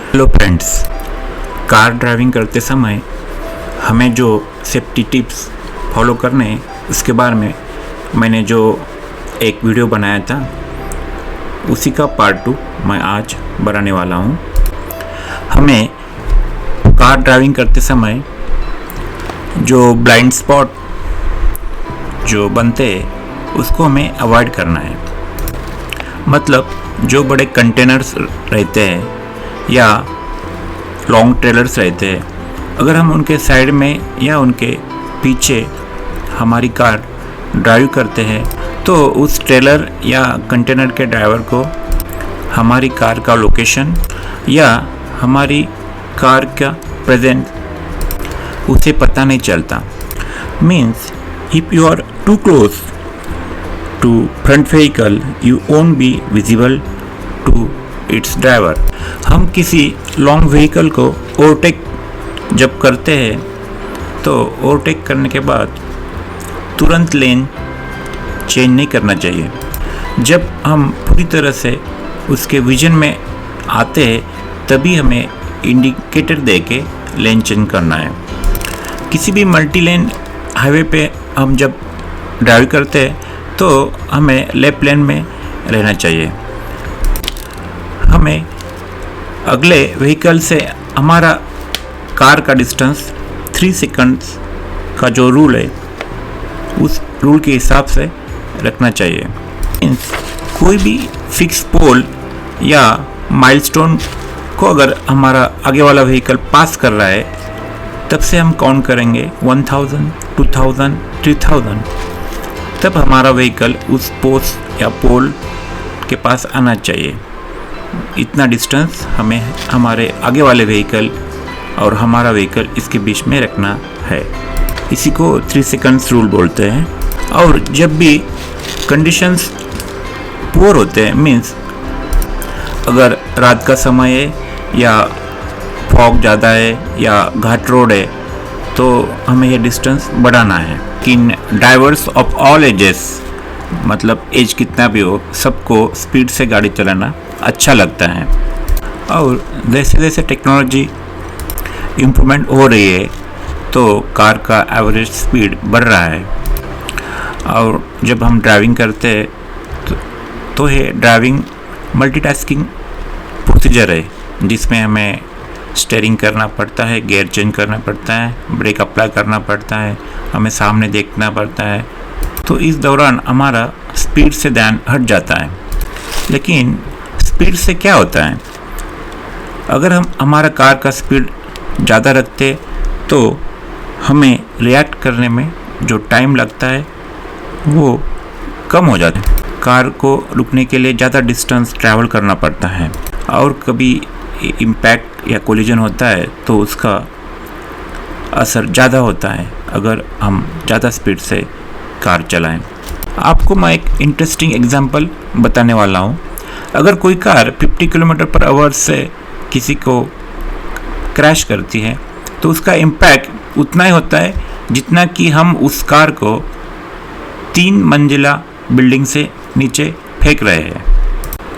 Hello friends, car driving करते समय हमें जो सेफ्टी टिप्स फॉलो करने हैं उसके बारे में मैंने जो एक वीडियो बनाया था उसी का पार्ट 2 मैं आज बनाने वाला हूँ। हमें कार ड्राइविंग करते समय जो ब्लाइंड स्पॉट जो बनते हैं उसको हमें अवॉइड करना है। मतलब जो बड़े कंटेनर्स रहते हैं या लॉन्ग ट्रेलर्स रहते हैं, अगर हम उनके साइड में या उनके पीछे हमारी कार ड्राइव करते हैं तो उस ट्रेलर या कंटेनर के ड्राइवर को हमारी कार का लोकेशन या हमारी कार का प्रेजेंस उसे पता नहीं चलता। Means if you are too close to front vehicle you won't be visible to its driver। हम किसी लॉन्ग व्हीकल को ओवरटेक जब करते हैं तो ओवरटेक करने के बाद तुरंत लेन चेंज नहीं करना चाहिए। जब हम पूरी तरह से उसके विजन में आते हैं तभी हमें इंडिकेटर दे के लेन चेंज करना है। किसी भी मल्टी लेन हाईवे पे हम जब ड्राइव करते हैं तो हमें लेफ्ट लेन में रहना चाहिए। हमें अगले व्हीकल से हमारा कार का डिस्टेंस 3 सेकंड्स का जो रूल है उस रूल के हिसाब से रखना चाहिए। मीन्स कोई भी फिक्स पोल या माइलस्टोन को अगर हमारा आगे वाला व्हीकल पास कर रहा है तब से हम काउंट करेंगे 1000, 2000, 3000। तब हमारा व्हीकल उस पोस्ट या पोल के पास आना चाहिए। इतना डिस्टेंस हमें हमारे आगे वाले व्हीकल और हमारा व्हीकल इसके बीच में रखना है। इसी को 3 सेकंड्स रूल बोलते हैं। और जब भी कंडीशंस पुअर होते हैं, मीन्स अगर रात का समय है या फॉग ज़्यादा है या घाट रोड है तो हमें ये डिस्टेंस बढ़ाना है। इन ड्राइवर्स ऑफ ऑल एजेस, मतलब एज कितना भी हो, सबको स्पीड से गाड़ी चलाना अच्छा लगता है। और जैसे जैसे टेक्नोलॉजी इम्प्रूवमेंट हो रही है तो कार का एवरेज स्पीड बढ़ रहा है। और जब हम ड्राइविंग करते हैं तो ये ड्राइविंग मल्टीटास्किंग प्रोसीजर है जिसमें हमें स्टीयरिंग करना पड़ता है, गियर चेंज करना पड़ता है, ब्रेक अप्लाई करना पड़ता है, हमें सामने देखना पड़ता है। तो इस दौरान हमारा स्पीड से ध्यान हट जाता है। लेकिन स्पीड से क्या होता है, अगर हम हमारा कार का स्पीड ज़्यादा रखते तो हमें रिएक्ट करने में जो टाइम लगता है वो कम हो जाता है। कार को रुकने के लिए ज़्यादा डिस्टेंस ट्रैवल करना पड़ता है और कभी इम्पैक्ट या कोलिजन होता है तो उसका असर ज़्यादा होता है अगर हम ज़्यादा स्पीड से कार चलाएं। आपको मैं एक इंटरेस्टिंग एग्जांपल बताने वाला हूँ। अगर कोई कार 50 किलोमीटर पर आवर से किसी को क्रैश करती है तो उसका इम्पैक्ट उतना ही होता है जितना कि हम उस कार को 3 मंजिला बिल्डिंग से नीचे फेंक रहे हैं।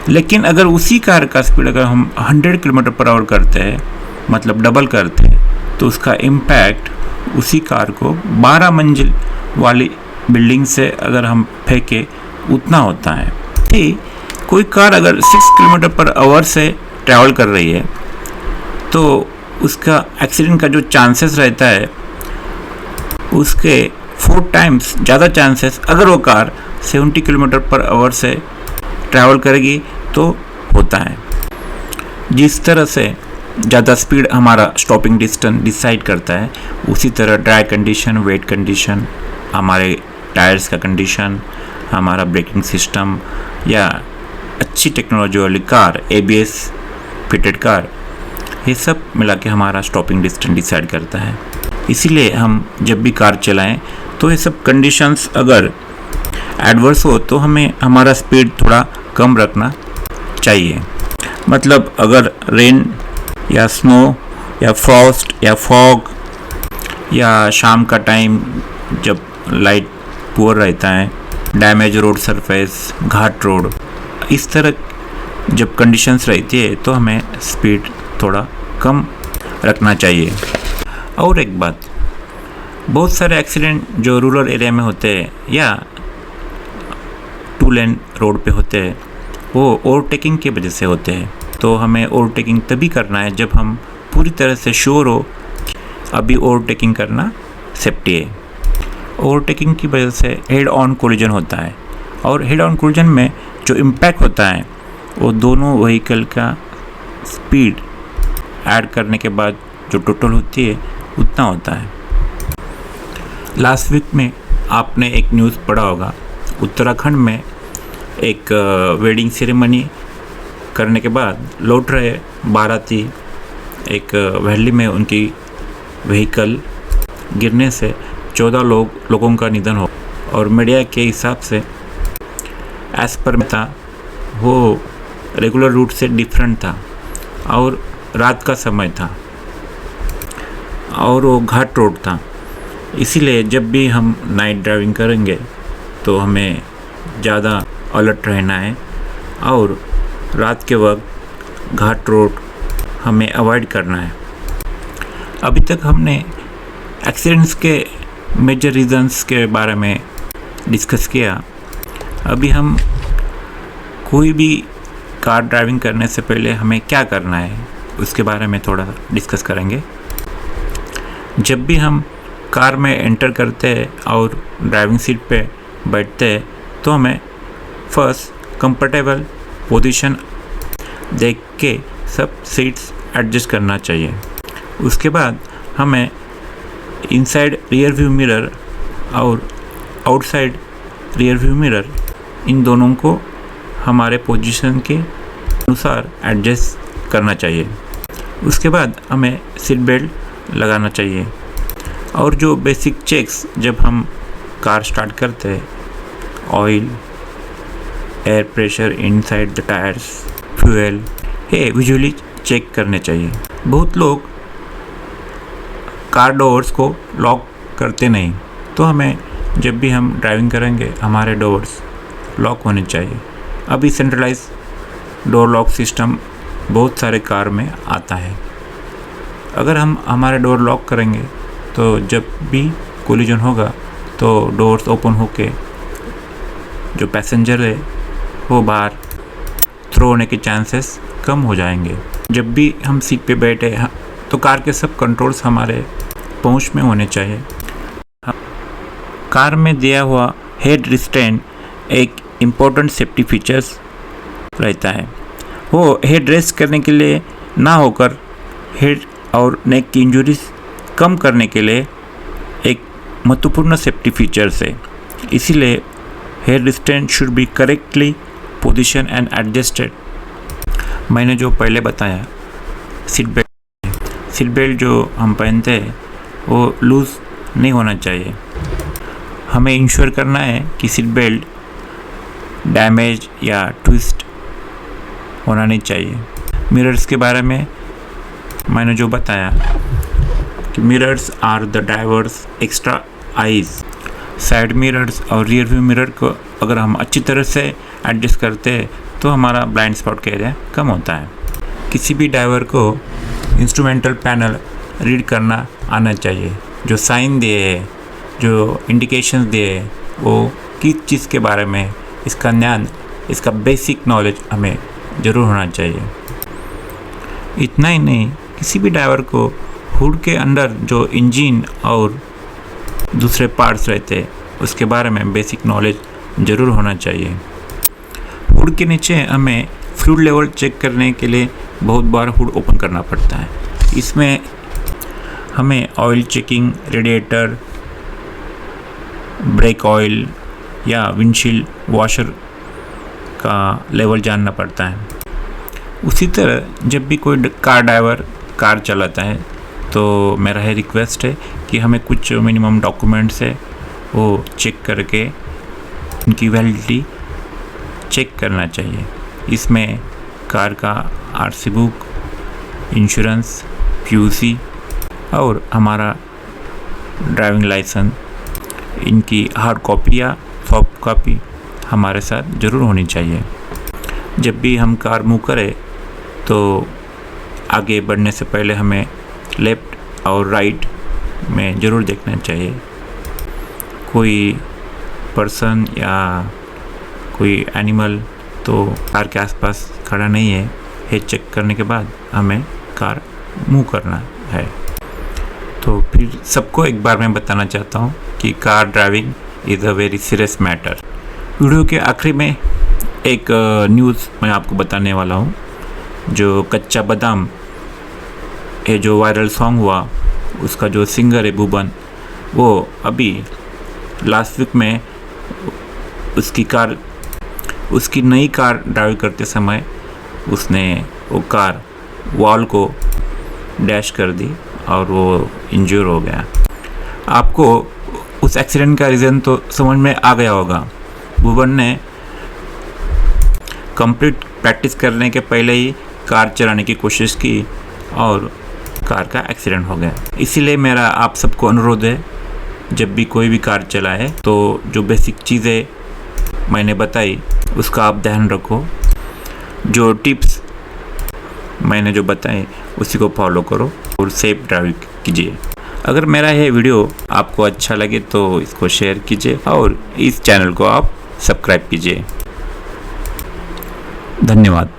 लेकिन अगर उसी कार का स्पीड अगर हम 100 किलोमीटर पर आवर करते हैं, मतलब डबल करते हैं, तो उसका इम्पैक्ट उसी कार को 12 मंजिल वाली बिल्डिंग से अगर हम फेंके उतना होता है। कोई कार अगर 6 किलोमीटर पर आवर से ट्रैवल कर रही है तो उसका एक्सीडेंट का जो चांसेस रहता है उसके 4 टाइम्स ज़्यादा चांसेस अगर वो कार 70 किलोमीटर पर आवर से ट्रैवल करेगी तो होता है। जिस तरह से ज़्यादा स्पीड हमारा स्टॉपिंग डिस्टेंस डिसाइड करता है उसी तरह ड्राई कंडीशन, वेट कंडीशन, हमारे टायर्स का कंडीशन, हमारा ब्रेकिंग सिस्टम या अच्छी टेक्नोलॉजी वाली कार, ABS फिटेड कार, ये सब मिला के हमारा स्टॉपिंग डिस्टेंस डिसाइड करता है। इसीलिए हम जब भी कार चलाएं तो ये सब कंडीशंस अगर एडवर्स हो तो हमें हमारा स्पीड थोड़ा कम रखना चाहिए। मतलब अगर रेन या स्नो या फ्रॉस्ट या फॉग या शाम का टाइम जब लाइट पुअर रहता है, डैमेज रोड सरफेस, घाट रोड, इस तरह जब कंडीशंस रहती है तो हमें स्पीड थोड़ा कम रखना चाहिए। और एक बात, बहुत सारे एक्सीडेंट जो रूरल एरिया में होते हैं या 2 लेन रोड पे होते हैं वो ओवरटेकिंग की वजह से होते हैं। तो हमें ओवरटेकिंग तभी करना है जब हम पूरी तरह से श्योर हो अभी ओवरटेकिंग करना सेफ्टी है। ओवरटेकिंग की वजह से हेड ऑन कोलिजन होता है और हेड ऑन कोलिजन में जो इम्पैक्ट होता है वो दोनों व्हीकल का स्पीड ऐड करने के बाद जो टोटल होती है उतना होता है। लास्ट वीक में आपने एक न्यूज़ पढ़ा होगा, उत्तराखंड में एक वेडिंग सेरेमनी करने के बाद लौट रहे बाराती एक वैली में उनकी व्हीकल गिरने से 14 लोगों का निधन हो। और मीडिया के हिसाब से एज पर था वो रेगुलर रूट से डिफरेंट था और रात का समय था और वो घाट रोड था। इसीलिए जब भी हम नाइट ड्राइविंग करेंगे तो हमें ज़्यादा अलर्ट रहना है और रात के वक्त घाट रोड हमें अवॉइड करना है। अभी तक हमने एक्सीडेंट्स के मेजर रीजंस के बारे में डिस्कस किया। अभी हम कोई भी कार ड्राइविंग करने से पहले हमें क्या करना है उसके बारे में थोड़ा डिस्कस करेंगे। जब भी हम कार में एंटर करते हैं और ड्राइविंग सीट पे बैठते हैं तो हमें फर्स्ट कंफर्टेबल पोजीशन देख के सब सीट्स एडजस्ट करना चाहिए। उसके बाद हमें इनसाइड रियर व्यू मिरर और आउटसाइड रियर व्यू मिरर इन दोनों को हमारे पोजीशन के अनुसार एडजस्ट करना चाहिए। उसके बाद हमें सीट बेल्ट लगाना चाहिए और जो बेसिक चेक्स जब हम कार स्टार्ट करते हैं, oil, air pressure inside the tyres, fuel, ये विजुअली चेक करने चाहिए। बहुत लोग कार डोर्स को लॉक करते नहीं, तो हमें जब भी हम ड्राइविंग करेंगे हमारे डोर्स लॉक होने चाहिए। अभी सेंट्रलाइज डोर लॉक सिस्टम बहुत सारे कार में आता है। अगर हम हमारे डोर लॉक करेंगे तो जब भी कोलिजन होगा तो डोर्स ओपन होके जो पैसेंजर है वो बाहर थ्रो होने के चांसेस कम हो जाएंगे। जब भी हम सीट पे बैठे तो कार के सब कंट्रोल्स हमारे पहुंच में होने चाहिए। कार में दिया हुआ हेड रिस्ट्रेंट एक इम्पोर्टेंट सेफ्टी फीचर्स रहता है। वो हेड रेस्ट करने के लिए ना होकर हेड और नेक की इंजरीज कम करने के लिए एक महत्वपूर्ण सेफ्टी फीचर्स है। इसीलिए head restraint should be correctly position and adjusted. मैंने जो पहले बताया सीट बेल्ट जो हम पहनते हैं वो लूज़ नहीं होना चाहिए। हमें इंश्योर करना है कि सीट बेल्ट डैमेज या ट्विस्ट होना नहीं चाहिए। मिरर्स के बारे में मैंने जो बताया कि mirrors are the driver's extra eyes. Side mirrors और रियर व्यू मिरर को अगर हम अच्छी तरह से एडजस्ट करते हैं तो हमारा ब्लाइंड स्पॉट का एरिया कम होता है। किसी भी ड्राइवर को इंस्ट्रूमेंटल पैनल रीड करना आना चाहिए। जो साइन दिए है, जो इंडिकेशंस दिए है, वो किस चीज़ के बारे में, इसका ज्ञान, इसका बेसिक नॉलेज हमें ज़रूर होना चाहिए। इतना ही नहीं, किसी भी ड्राइवर को हुड के अंदर जो इंजन और दूसरे पार्ट्स रहते हैं उसके बारे में बेसिक नॉलेज ज़रूर होना चाहिए। हुड के नीचे हमें फ्लूइड लेवल चेक करने के लिए बहुत बार हुड ओपन करना पड़ता है। इसमें हमें oil checking, radiator, brake oil या विंडशील्ड वॉशर का लेवल जानना पड़ता है। उसी तरह जब भी कोई कार ड्राइवर कार चलाता है तो मेरा है रिक्वेस्ट है कि हमें कुछ मिनिमम डॉक्यूमेंट्स है वो चेक करके उनकी वैलिडिटी चेक करना चाहिए। इसमें कार का आरसी बुक, इंश्योरेंस, पीयूसी और हमारा ड्राइविंग लाइसेंस, इनकी हार्ड कॉपी या सॉफ्ट कॉपी हमारे साथ ज़रूर होनी चाहिए। जब भी हम कार मूव करें तो आगे बढ़ने से पहले हमें लेफ़्ट और राइट में ज़रूर देखना चाहिए। कोई पर्सन या कोई एनिमल तो कार के आसपास खड़ा नहीं है, ये चेक करने के बाद हमें कार मूव करना है। तो फिर सबको एक बार मैं बताना चाहता हूँ कि car driving is a very serious matter. Video के आखिरी में एक न्यूज़ मैं आपको बताने वाला हूँ। जो कच्चा बादाम ये जो वायरल सॉन्ग हुआ, उसका जो सिंगर है भुवन, वो अभी लास्ट वीक में उसकी नई कार ड्राइव करते समय उसने वो कार वॉल को डैश कर दी और वो इंजर हो गया। आपको उस एक्सीडेंट का रीज़न तो समझ में आ गया होगा। भुवन ने कंप्लीट प्रैक्टिस करने के पहले ही कार चलाने की कोशिश की और कार का एक्सीडेंट हो गया। इसीलिए मेरा आप सबको अनुरोध है, जब भी कोई भी कार चलाए तो जो बेसिक चीज़ें मैंने बताई उसका आप ध्यान रखो। जो टिप्स मैंने जो बताए उसी को फॉलो करो और सेफ ड्राइविंग कीजिए। अगर मेरा ये वीडियो आपको अच्छा लगे तो इसको शेयर कीजिए और इस चैनल को आप सब्सक्राइब कीजिए। धन्यवाद।